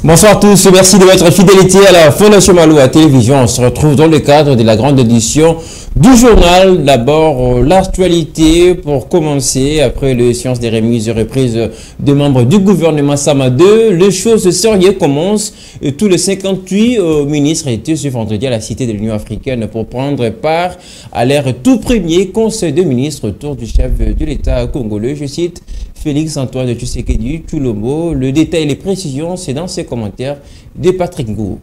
Bonsoir à tous, merci de votre fidélité à la Fondation Maloua Télévision. On se retrouve dans le cadre de la grande édition du journal. D'abord, l'actualité pour commencer. Après les séances des remises et reprises de membres du gouvernement Sama 2, les choses sérieuses commencent. Tous les 58 ministres étaient ce vendredi à la Cité de l'Union africaine pour prendre part à leur tout premier conseil de ministres autour du chef de l'État congolais. Je cite Félix Antoine Tshisekedi Tshilombo. Le détail et les précisions, c'est dans ses commentaires de Patrick Ngou.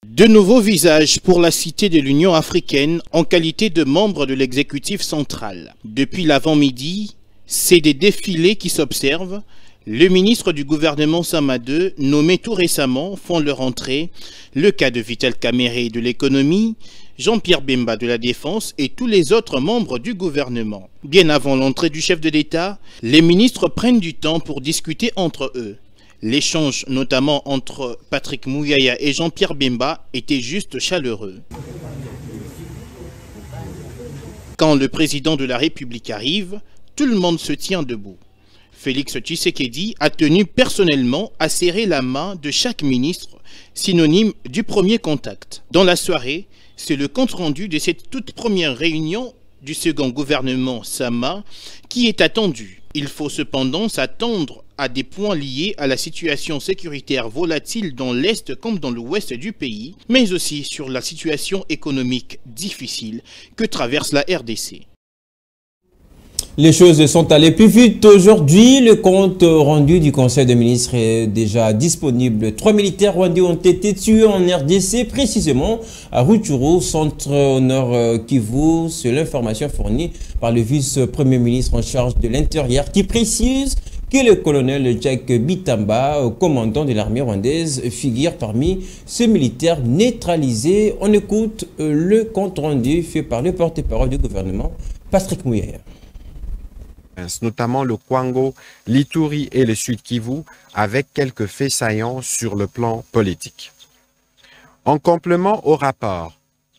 De nouveaux visages pour la Cité de l'Union africaine en qualité de membre de l'exécutif central. Depuis l'avant-midi, c'est des défilés qui s'observent. Le ministre du gouvernement Sama 2, nommé tout récemment, font leur entrée. Le cas de Vital Kamerhe de l'économie, Jean-Pierre Bemba de la Défense et tous les autres membres du gouvernement. Bien avant l'entrée du chef de l'État, les ministres prennent du temps pour discuter entre eux. L'échange, notamment entre Patrick Mouyaya et Jean-Pierre Bemba, était juste chaleureux. Quand le président de la République arrive, tout le monde se tient debout. Félix Tshisekedi a tenu personnellement à serrer la main de chaque ministre, synonyme du premier contact. Dans la soirée, c'est le compte-rendu de cette toute première réunion du second gouvernement Sama qui est attendu. Il faut cependant s'attendre à des points liés à la situation sécuritaire volatile dans l'Est comme dans l'Ouest du pays, mais aussi sur la situation économique difficile que traverse la RDC. Les choses sont allées plus vite aujourd'hui. Le compte rendu du Conseil des ministres est déjà disponible. 3 militaires rwandais ont été tués en RDC, précisément à Rutshuru, centre au nord Kivu. C'est l'information fournie par le vice-premier ministre en charge de l'Intérieur qui précise que le colonel Jack Bitamba, commandant de l'armée rwandaise, figure parmi ces militaires neutralisés. On écoute le compte rendu fait par le porte-parole du gouvernement, Patrick Mouyaya. Notamment le Kwango, l'Ituri et le Sud Kivu, avec quelques faits saillants sur le plan politique. En complément au rapport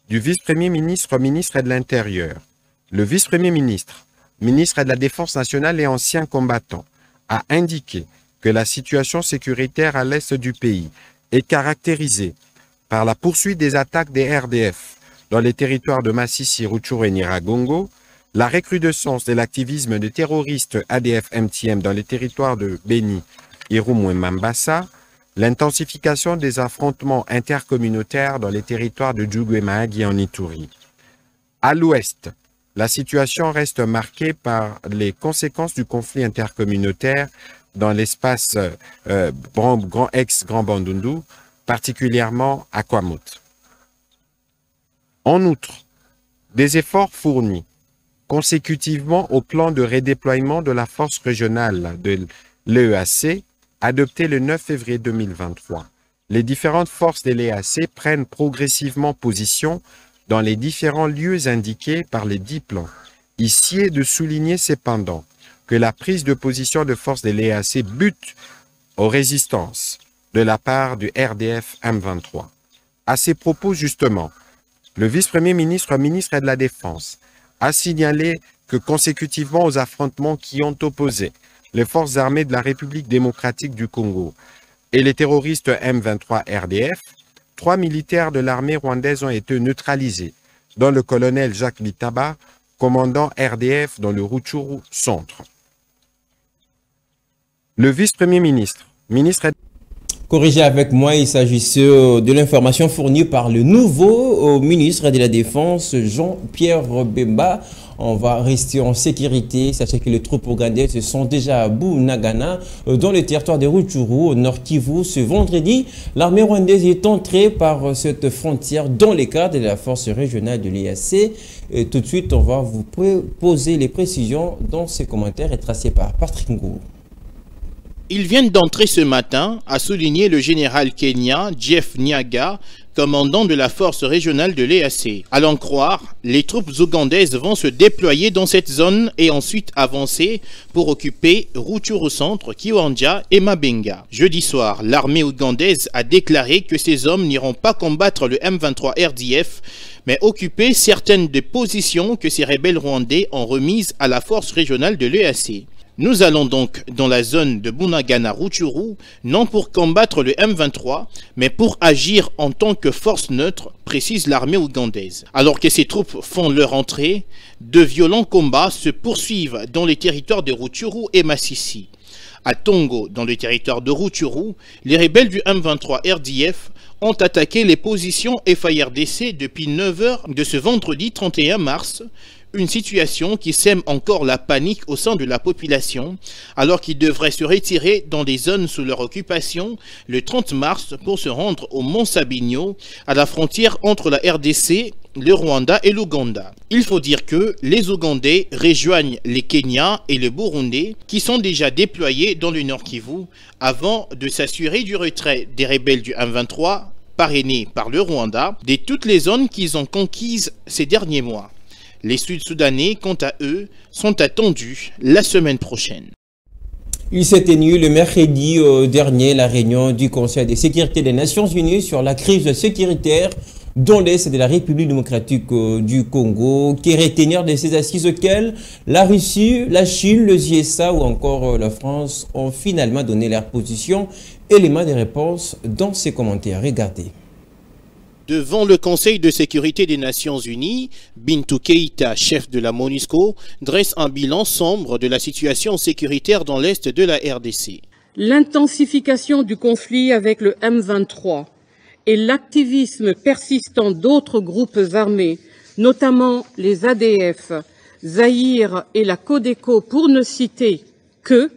du vice-premier ministre, ministre de l'Intérieur, le vice-premier ministre, ministre de la Défense nationale et ancien combattant, a indiqué que la situation sécuritaire à l'est du pays est caractérisée par la poursuite des attaques des RDF dans les territoires de Masisi, Rutshuru et Nyiragongo, la recrudescence de l'activisme des terroristes ADF-MTM dans les territoires de Beni, Irumu et Mambasa, l'intensification des affrontements intercommunautaires dans les territoires de Djougou et Mahagi en Ituri. À l'ouest, la situation reste marquée par les conséquences du conflit intercommunautaire dans l'espace ex-Grand Bandundu, particulièrement à Kwamut. En outre, des efforts fournis consécutivement au plan de redéploiement de la force régionale de l'EAC, adopté le 9 février 2023. Les différentes forces de l'EAC prennent progressivement position dans les différents lieux indiqués par les 10 plans. Ici est de souligner cependant que la prise de position de forces de l'EAC bute aux résistances de la part du RDF M23. À ces propos justement, le vice-premier ministre, ministre de la Défense, a signalé que consécutivement aux affrontements qui ont opposé les forces armées de la République démocratique du Congo et les terroristes M23 RDF, 3 militaires de l'armée rwandaise ont été neutralisés, dont le colonel Jacques Bitamba, commandant RDF dans le Rutshuru centre. Le vice-premier ministre, Corrigez avec moi, il s'agissait de l'information fournie par le nouveau ministre de la Défense, Jean-Pierre Bemba. On va rester en sécurité. Sachez que les troupes ougandaises sont déjà à Bunagana, dans le territoire de Rutshuru, au nord Kivu. Ce vendredi, l'armée rwandaise est entrée par cette frontière dans le cadre de la force régionale de l'EAC. Et tout de suite, on va vous poser les précisions dans ces commentaires et tracés par Patrick Ngou. Ils viennent d'entrer ce matin, a souligné le général kenyan Jeff Nyaga, commandant de la force régionale de l'EAC. À l'en croire, les troupes ougandaises vont se déployer dans cette zone et ensuite avancer pour occuper Rutshuru Centre, Kiwanja et Mabenga. Jeudi soir, l'armée ougandaise a déclaré que ces hommes n'iront pas combattre le M23 RDF, mais occuper certaines des positions que ces rebelles rwandais ont remises à la force régionale de l'EAC. Nous allons donc dans la zone de Bunagana-Rutshuru, non pour combattre le M23, mais pour agir en tant que force neutre, précise l'armée ougandaise. Alors que ces troupes font leur entrée, de violents combats se poursuivent dans les territoires de Rutshuru et Masisi. À Tongo, dans le territoire de Rutshuru, les rebelles du M23 RDF ont attaqué les positions FARDC depuis 9 h de ce vendredi 31 mars, une situation qui sème encore la panique au sein de la population, alors qu'ils devraient se retirer dans des zones sous leur occupation le 30 mars pour se rendre au Mont Sabinyo, à la frontière entre la RDC, le Rwanda et l'Ouganda. Il faut dire que les Ougandais rejoignent les Kenyans et le Burundi qui sont déjà déployés dans le Nord Kivu avant de s'assurer du retrait des rebelles du M23, parrainés par le Rwanda, de toutes les zones qu'ils ont conquises ces derniers mois. Les Sud-Soudanais, quant à eux, sont attendus la semaine prochaine. Il s'est tenu le mercredi dernier la réunion du Conseil de sécurité des Nations Unies sur la crise sécuritaire dans l'Est de la République démocratique du Congo, qui est retenir de ces assises auxquelles la Russie, la Chine, le USA ou encore la France ont finalement donné leur position. Élément de réponse dans ces commentaires. Regardez. Devant le Conseil de sécurité des Nations Unies, Bintou Keïta, chef de la MONUSCO, dresse un bilan sombre de la situation sécuritaire dans l'Est de la RDC. L'intensification du conflit avec le M23 et l'activisme persistant d'autres groupes armés, notamment les ADF, Zaïre et la Codeco pour ne citer que,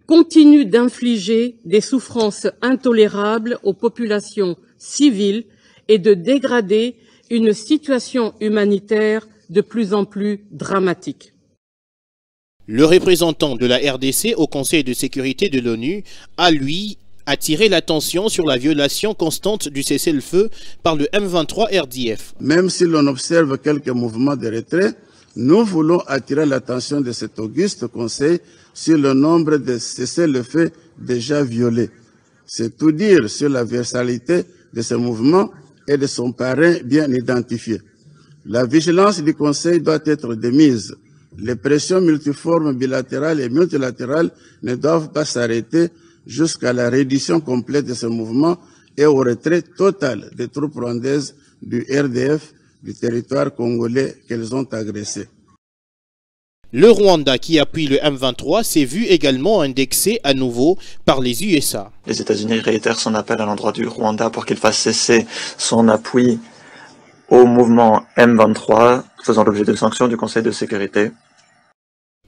continuent d'infliger des souffrances intolérables aux populations civiles et de dégrader une situation humanitaire de plus en plus dramatique. Le représentant de la RDC au Conseil de sécurité de l'ONU a, lui, attiré l'attention sur la violation constante du cessez-le-feu par le M23 RDF. Même si l'on observe quelques mouvements de retrait, nous voulons attirer l'attention de cet auguste Conseil sur le nombre de cessez-le-feu déjà violés. C'est tout dire sur la versalité de ce mouvement et de son parrain bien identifié. La vigilance du Conseil doit être de mise. Les pressions multiformes bilatérales et multilatérales ne doivent pas s'arrêter jusqu'à la reddition complète de ce mouvement et au retrait total des troupes rwandaises du RDF du territoire congolais qu'elles ont agressé. Le Rwanda, qui appuie le M23, s'est vu également indexé à nouveau par les USA. Les États-Unis réitèrent son appel à l'endroit du Rwanda pour qu'il fasse cesser son appui au mouvement M23, faisant l'objet de sanctions du Conseil de sécurité.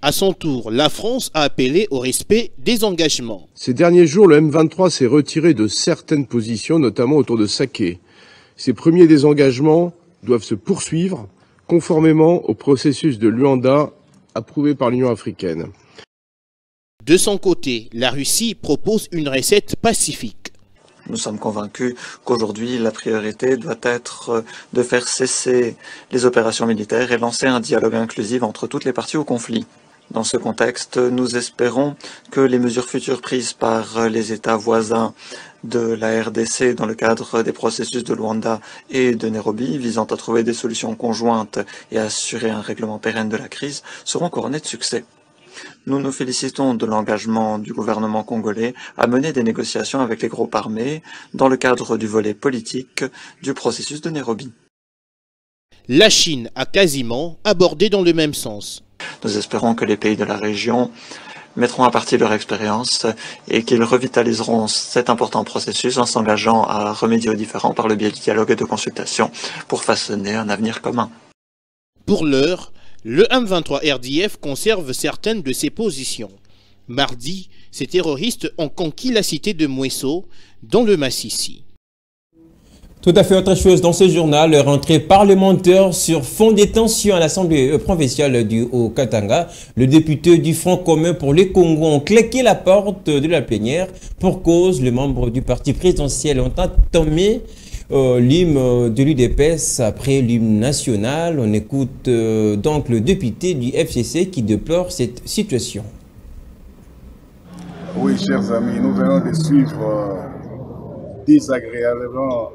À son tour, la France a appelé au respect des engagements. Ces derniers jours, le M23 s'est retiré de certaines positions, notamment autour de Saké. Ces premiers désengagements doivent se poursuivre conformément au processus de Luanda approuvé par l'Union africaine. De son côté, la Russie propose une recette pacifique. Nous sommes convaincus qu'aujourd'hui, la priorité doit être de faire cesser les opérations militaires et lancer un dialogue inclusif entre toutes les parties au conflit. Dans ce contexte, nous espérons que les mesures futures prises par les États voisins de la RDC dans le cadre des processus de Luanda et de Nairobi visant à trouver des solutions conjointes et à assurer un règlement pérenne de la crise seront couronnées de succès. Nous nous félicitons de l'engagement du gouvernement congolais à mener des négociations avec les groupes armés dans le cadre du volet politique du processus de Nairobi. La Chine a quasiment abordé dans le même sens. Nous espérons que les pays de la région mettront à partie leur expérience et qu'ils revitaliseront cet important processus en s'engageant à remédier aux différends par le biais du dialogue et de consultation pour façonner un avenir commun. Pour l'heure, le M23 RDF conserve certaines de ses positions. Mardi, ces terroristes ont conquis la cité de Mweso, dans le Masisi. Tout à fait autre chose dans ce journal, rentrée parlementaire sur fond des tensions à l'Assemblée provinciale du Haut-Katanga. Le député du Front commun pour les Congos ont claqué la porte de la plénière. Pour cause, les membres du parti présidentiel ont entamé l'hymne de l'UDPS après l'hymne national. On écoute donc le député du FCC qui déplore cette situation. Oui, chers amis, nous venons de suivre désagréablement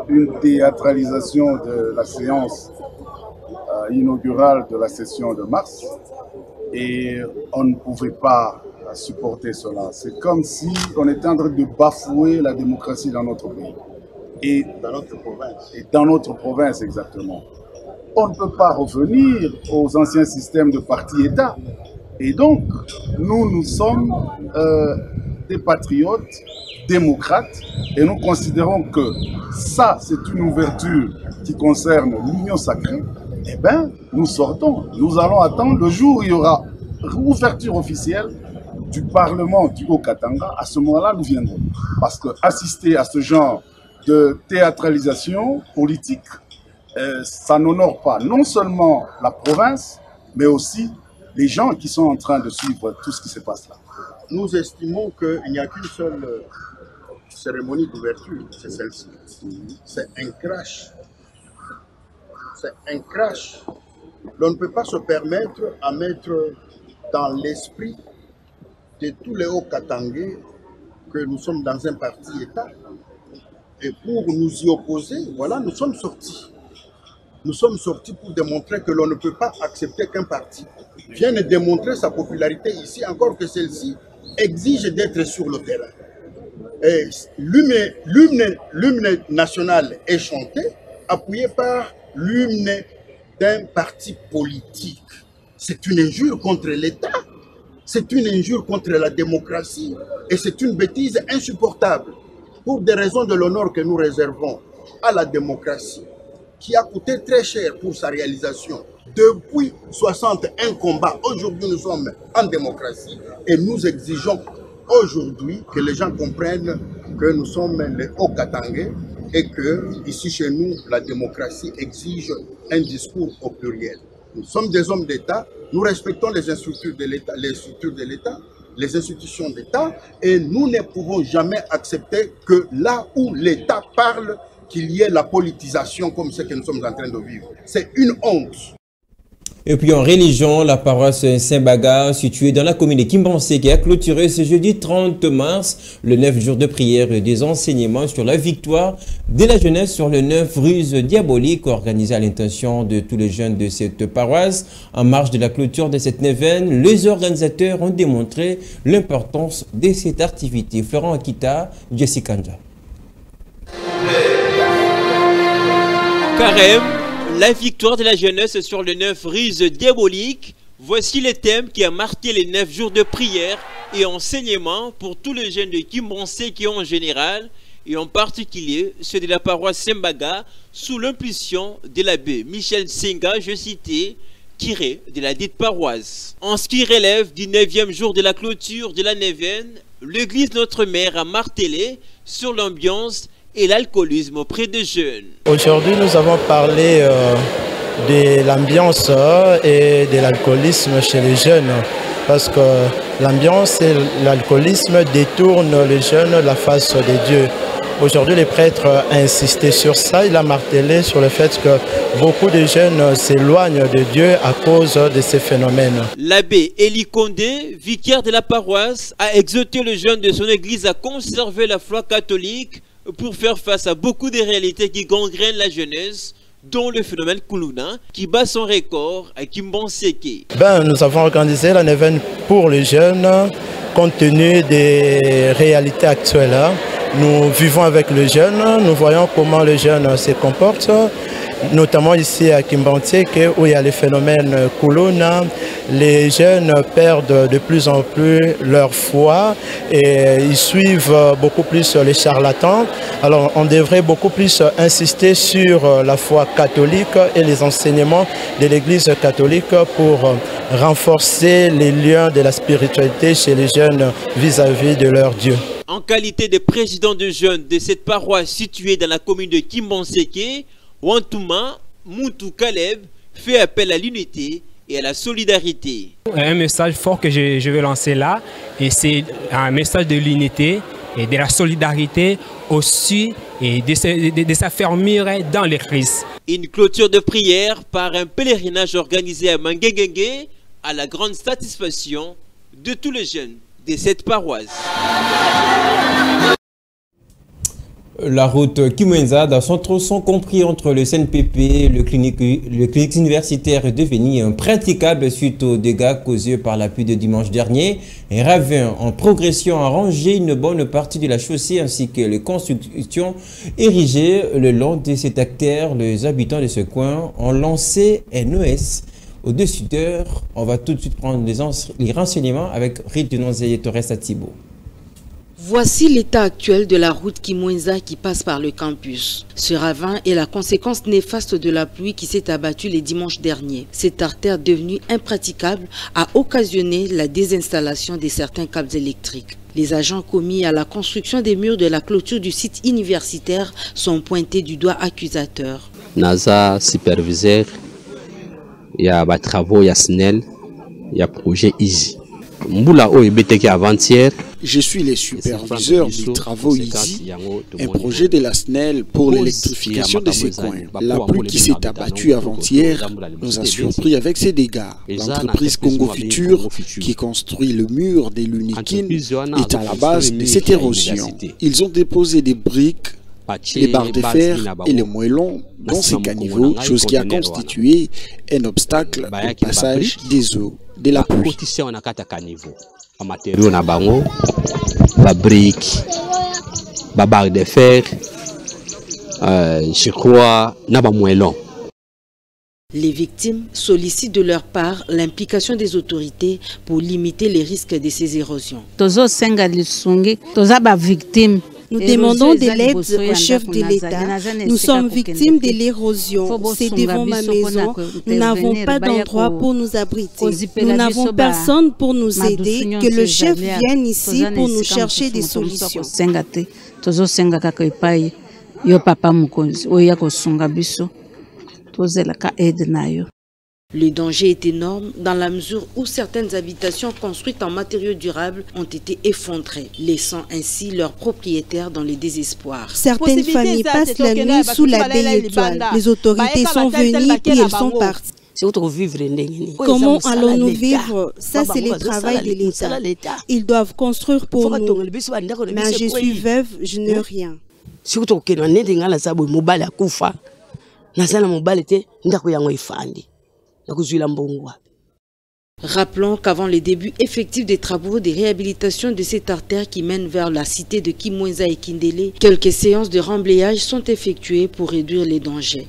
une théâtralisation de la séance inaugurale de la session de mars. Et on ne pouvait pas supporter cela. C'est comme si on était en train de bafouer la démocratie dans notre pays. Et dans notre province. Et dans notre province, exactement. On ne peut pas revenir aux anciens systèmes de parti-État. Et donc, nous sommes des patriotes, démocrates, et nous considérons que ça, c'est une ouverture qui concerne l'union sacrée. Eh bien, nous sortons. Nous allons attendre le jour où il y aura ouverture officielle du Parlement du Haut-Katanga. À ce moment-là, nous viendrons. Parce qu'assister à ce genre de théâtralisation politique, ça n'honore pas non seulement la province, mais aussi les gens qui sont en train de suivre tout ce qui se passe là. Nous estimons qu'il n'y a qu'une seule cérémonie d'ouverture, c'est celle-ci. C'est un crash. C'est un crash. On ne peut pas se permettre à mettre dans l'esprit de tous les Hauts-Katangais que nous sommes dans un parti-État. Et pour nous y opposer, voilà, nous sommes sortis. Nous sommes sortis pour démontrer que l'on ne peut pas accepter qu'un parti vienne démontrer sa popularité ici, encore que celle-ci exige d'être sur le terrain. L'hymne national est chanté, appuyé par l'hymne d'un parti politique. C'est une injure contre l'État, c'est une injure contre la démocratie et c'est une bêtise insupportable. Pour des raisons de l'honneur que nous réservons à la démocratie, qui a coûté très cher pour sa réalisation. Depuis 61 combats, aujourd'hui nous sommes en démocratie et nous exigeons aujourd'hui que les gens comprennent que nous sommes les Hauts-Katangais et que ici chez nous, la démocratie exige un discours au pluriel. Nous sommes des hommes d'État, nous respectons les structures de l'État, les institutions d'État et nous ne pouvons jamais accepter que là où l'État parle, qu'il y ait la politisation comme ce que nous sommes en train de vivre. C'est une honte. Et puis en religion, la paroisse Saint-Baga, située dans la commune de Kimbansé, qui a clôturé ce jeudi 30 mars le 9 jours de prière et des enseignements sur la victoire de la jeunesse sur le 9 ruse diabolique organisé à l'intention de tous les jeunes de cette paroisse. En marge de la clôture de cette neuvaine, les organisateurs ont démontré l'importance de cette activité. Florent Akita, Jessica Kanja. Carême, la victoire de la jeunesse sur le 9 ruse diabolique. Voici les thèmes qui a marqué les 9 jours de prière et enseignement pour tous les jeunes de Kimbansé qui ont en général et en particulier ceux de la paroisse Saint-Baga sous l'impulsion de l'abbé Michel Senga, je citais, tiré de la dite paroisse. En ce qui relève du 9e jour de la clôture de la neuvaine, l'église Notre-Mère a martelé sur l'ambiance et l'alcoolisme auprès des jeunes. Aujourd'hui, nous avons parlé de l'ambiance et de l'alcoolisme chez les jeunes parce que l'ambiance et l'alcoolisme détournent les jeunes de la face de Dieu. Aujourd'hui, le prêtre a insisté sur ça, il a martelé sur le fait que beaucoup de jeunes s'éloignent de Dieu à cause de ces phénomènes. L'abbé Eli Condé, vicaire de la paroisse, a exhorté les jeunes de son église à conserver la foi catholique pour faire face à beaucoup de réalités qui gangrènent la jeunesse, dont le phénomène Koulouna, qui bat son record à Kimbansé. Nous avons organisé la neuvaine pour les jeunes, compte tenu des réalités actuelles. Nous vivons avec les jeunes, nous voyons comment les jeunes se comportent, notamment ici à Kimbansé, où il y a les phénomènes Koulouna. Les jeunes perdent de plus en plus leur foi et ils suivent beaucoup plus les charlatans. Alors on devrait beaucoup plus insister sur la foi catholique et les enseignements de l'Église catholique pour renforcer les liens de la spiritualité chez les jeunes vis-à-vis de leur Dieu. En qualité de président de jeunes de cette paroisse située dans la commune de Kimbansé, Wantouma Moutou Kaleb fait appel à l'unité et à la solidarité. Un message fort que je vais lancer là, et c'est un message de l'unité et de la solidarité aussi, et de s'affermir dans le Christ. Une clôture de prière par un pèlerinage organisé à Manguengue à la grande satisfaction de tous les jeunes de cette paroisse. la route Kimwenza dans son tronçon compris entre le CNPP, le clinique universitaire est devenu impraticable suite aux dégâts causés par la pluie de dimanche dernier. Un ravin en progression a rongé une bonne partie de la chaussée ainsi que les constructions érigées le long de cet artère. Les habitants de ce coin ont lancé NES. Au-dessus d'heure, on va tout de suite prendre les renseignements avec Rite de Nonzeye Torres à Thibault. Voici l'état actuel de la route Kimwenza qui passe par le campus. Ce ravin est la conséquence néfaste de la pluie qui s'est abattue les dimanches derniers. Cette artère devenue impraticable a occasionné la désinstallation de certains câbles électriques. Les agents commis à la construction des murs de la clôture du site universitaire sont pointés du doigt accusateur. NASA superviseur, il y a des travaux, il y a SNEL, il y a projet Easy. Je suis le superviseur du travaux Easy, un projet de la SNEL pour l'électrification de ces coins. La pluie qui s'est abattue avant-hier nous a surpris avec ses dégâts. L'entreprise Congo Futur, qui construit le mur de l'Unikin, est à la base de cette érosion. Ils ont déposé des briques, les barres de fer et les moellons dans ces caniveaux, chose qui a constitué un obstacle au passage des eaux de la pluie. La brique, la barre de fer, je crois, n'a pas moellon. Les victimes sollicitent de leur part l'implication des autorités pour limiter les risques de ces érosions. Nous demandons de l'aide au chef de l'État. Nous sommes victimes de l'érosion. C'est devant ma maison. Nous n'avons pas d'endroit pour nous abriter. Nous n'avons personne pour nous aider. Que le chef vienne ici pour nous chercher des solutions. Le danger est énorme dans la mesure où certaines habitations construites en matériaux durables ont été effondrées, laissant ainsi leurs propriétaires dans le désespoir. Certaines familles passent la nuit sous la belle étoile. Les autorités sont venues puis elles sont parties. Comment allons-nous vivre? Ça, c'est le travail de l'État. Ils doivent construire pour nous. Mais je suis veuve, je n'ai rien. Rappelons qu'avant le début effectif des travaux de réhabilitation de cette artère qui mène vers la cité de Kimwenza et Kindélé, quelques séances de remblayage sont effectuées pour réduire les dangers.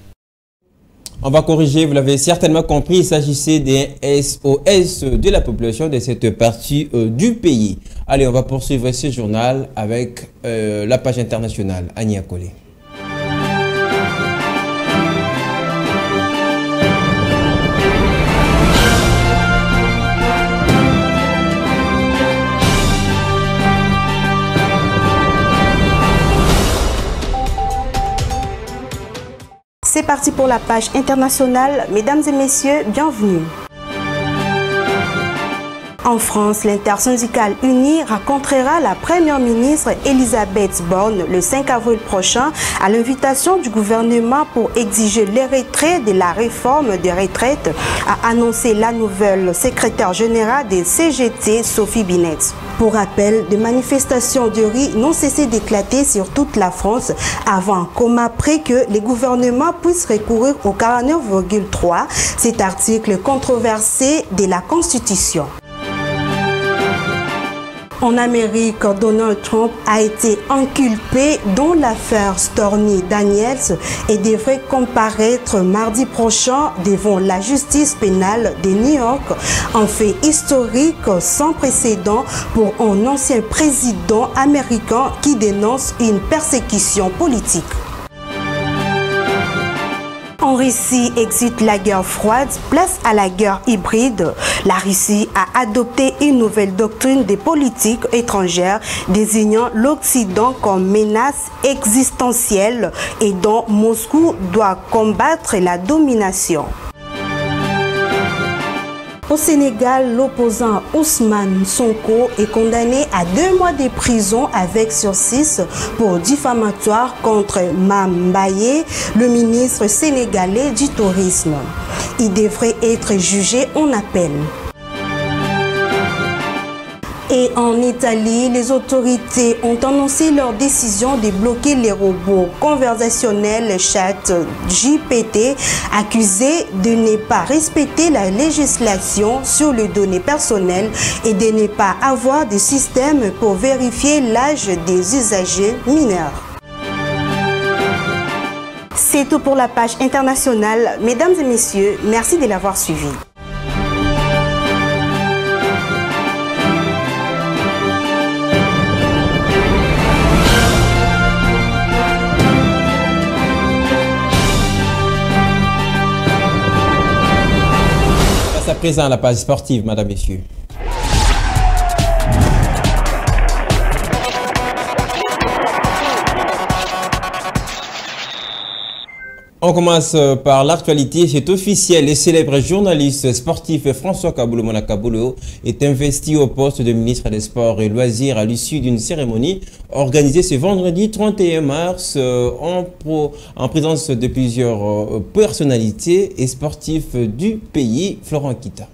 On va corriger, vous l'avez certainement compris, il s'agissait des SOS de la population de cette partie du pays. Allez, on va poursuivre ce journal avec la page internationale. Annie Akole. C'est parti pour la page internationale. Mesdames et messieurs, bienvenue. En France, l'intersyndicale unie rencontrera la première ministre Elisabeth Borne le 5 avril prochain à l'invitation du gouvernement pour exiger le retrait de la réforme des retraites, a annoncé la nouvelle secrétaire générale des CGT, Sophie Binet. Pour rappel, des manifestations de rue n'ont cessé d'éclater sur toute la France avant comme après que les gouvernements puissent recourir au 49,3, cet article controversé de la Constitution. En Amérique, Donald Trump a été inculpé dans l'affaire Stormy Daniels et devrait comparaître mardi prochain devant la justice pénale de New York, un fait historique sans précédent pour un ancien président américain qui dénonce une persécution politique. En Russie existe la guerre froide, place à la guerre hybride. La Russie a adopté une nouvelle doctrine des politiques étrangères désignant l'Occident comme menace existentielle et dont Moscou doit combattre la domination. Au Sénégal, l'opposant Ousmane Sonko est condamné à 2 mois de prison avec sursis pour diffamatoire contre Mame Mbaye, le ministre sénégalais du tourisme. Il devrait être jugé en appel. Et en Italie, les autorités ont annoncé leur décision de bloquer les robots conversationnels ChatGPT, accusés de ne pas respecter la législation sur les données personnelles et de ne pas avoir de système pour vérifier l'âge des usagers mineurs. C'est tout pour la page internationale. Mesdames et messieurs, merci de l'avoir suivi. À présent, la page sportive, madame, messieurs. On commence par l'actualité. C'est officiel. Le célèbre journaliste sportif François Kaboulo Kaboulo est investi au poste de ministre des Sports et Loisirs à l'issue d'une cérémonie organisée ce vendredi 31 mars en présence de plusieurs personnalités et sportifs du pays. Florent Kita.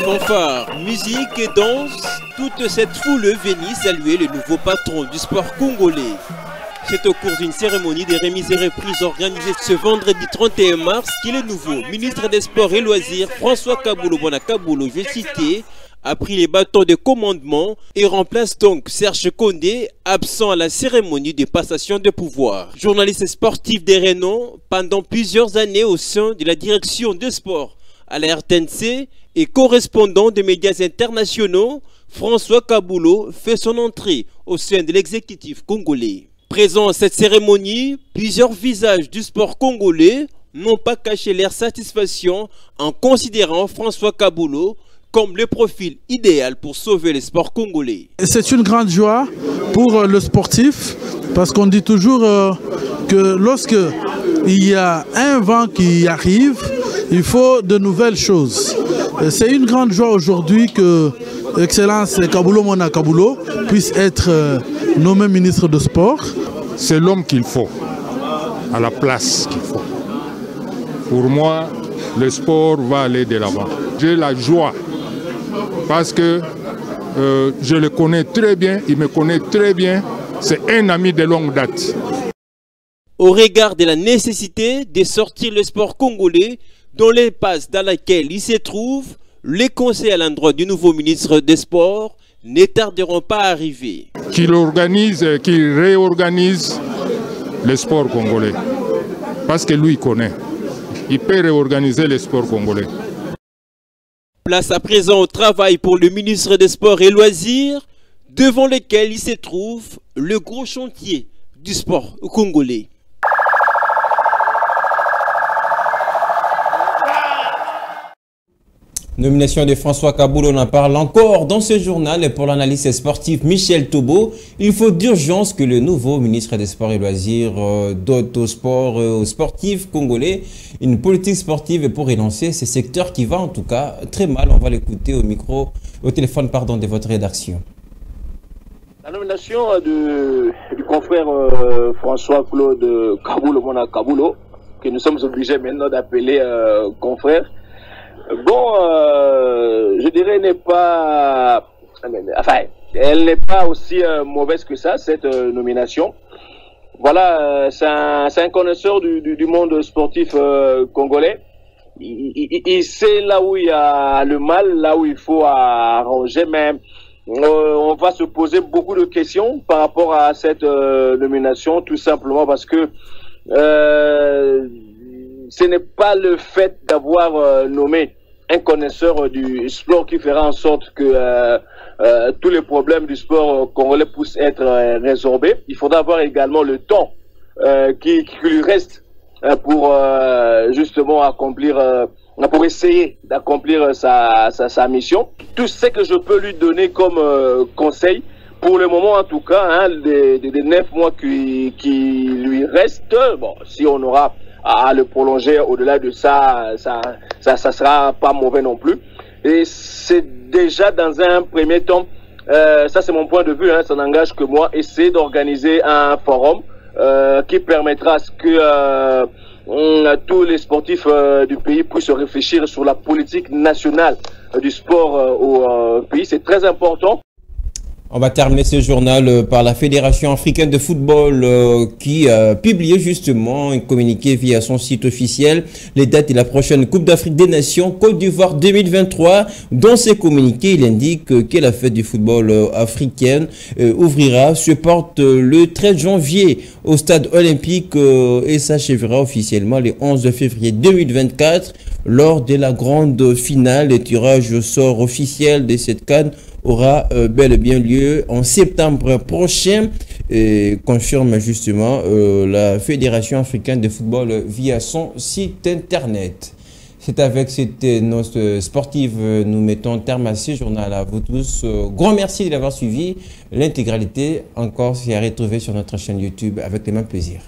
Fanfare, musique et danse, toute cette foule venue saluer le nouveau patron du sport congolais. C'est au cours d'une cérémonie des remises et reprises organisée ce vendredi 31 mars qu'il est nouveau ministre des Sports et Loisirs, François Kaboulo Kaboulo, je citais, a pris les bâtons de commandement et remplace donc Serge Condé, absent à la cérémonie de passation de pouvoir. Journaliste sportif de renom pendant plusieurs années au sein de la direction de sport à la RTNC et correspondant des médias internationaux, François Kaboulo fait son entrée au sein de l'exécutif congolais. Présent à cette cérémonie, plusieurs visages du sport congolais n'ont pas caché leur satisfaction en considérant François Kaboulo comme le profil idéal pour sauver le sport congolais. C'est une grande joie pour le sportif parce qu'on dit toujours que lorsque il y a un vent qui arrive, il faut de nouvelles choses. C'est une grande joie aujourd'hui que Excellence Kaboulo Kaboulo puisse être nommé ministre de Sport. C'est l'homme qu'il faut, à la place qu'il faut. Pour moi, le sport va aller de l'avant. J'ai la joie parce que je le connais très bien, il me connaît très bien, c'est un ami de longue date. Au regard de la nécessité de sortir le sport congolais dans l'impasse dans laquelle il se trouve, les conseils à l'endroit du nouveau ministre des Sports ne tarderont pas à arriver. Qu'il réorganise le sport congolais. Parce que lui, il connaît. Il peut réorganiser le sport congolais. Place à présent au travail pour le ministre des Sports et Loisirs, devant lequel il se trouve le gros chantier du sport congolais. Nomination de François Kaboulo, on en parle encore dans ce journal. Et pour l'analyste sportif Michel Tobo, il faut d'urgence que le nouveau ministre des Sports et Loisirs dote au sport et aux sportifs congolais une politique sportive pour relancer ce secteur qui va en tout cas très mal. On va l'écouter au téléphone de votre rédaction. La nomination du confrère François-Claude Kaboulo Kaboulo, que nous sommes obligés maintenant d'appeler confrère, bon, je dirais n'est pas, enfin, elle n'est pas aussi mauvaise que ça, cette nomination. Voilà, c'est un connaisseur du monde sportif congolais. Il sait là où il y a le mal, là où il faut arranger, mais on va se poser beaucoup de questions par rapport à cette nomination, tout simplement parce que ce n'est pas le fait d'avoir nommé un connaisseur du sport qui fera en sorte que tous les problèmes du sport congolais puissent être résorbés. Il faudra avoir également le temps qui lui reste pour justement accomplir, pour essayer d'accomplir sa mission. Tout ce que je peux lui donner comme conseil, pour le moment en tout cas, hein, des 9 mois qui lui restent, bon, si on aura à le prolonger au-delà de ça, ça sera pas mauvais non plus. Et c'est déjà dans un premier temps, ça c'est mon point de vue, hein, ça n'engage que moi, essayer d'organiser un forum qui permettra à ce que tous les sportifs du pays puissent réfléchir sur la politique nationale du sport au pays. C'est très important. On va terminer ce journal par la Fédération africaine de football qui a publié justement un communiqué via son site officiel les dates de la prochaine Coupe d'Afrique des Nations Côte d'Ivoire 2023. Dans ce communiqué, il indique que la fête du football africaine ouvrira ses portes le 13 janvier au stade olympique et s'achèvera officiellement le 11 février 2024 lors de la grande finale. Le tirage au sort officiel de cette CAN aura bel et bien lieu en septembre prochain, et confirme justement la Fédération africaine de football via son site internet. C'est avec cette note sportive, nous mettons terme à ce journal. À vous tous, grand merci de l'avoir suivi. L'intégralité encore s'est retrouvée sur notre chaîne YouTube avec le même plaisir.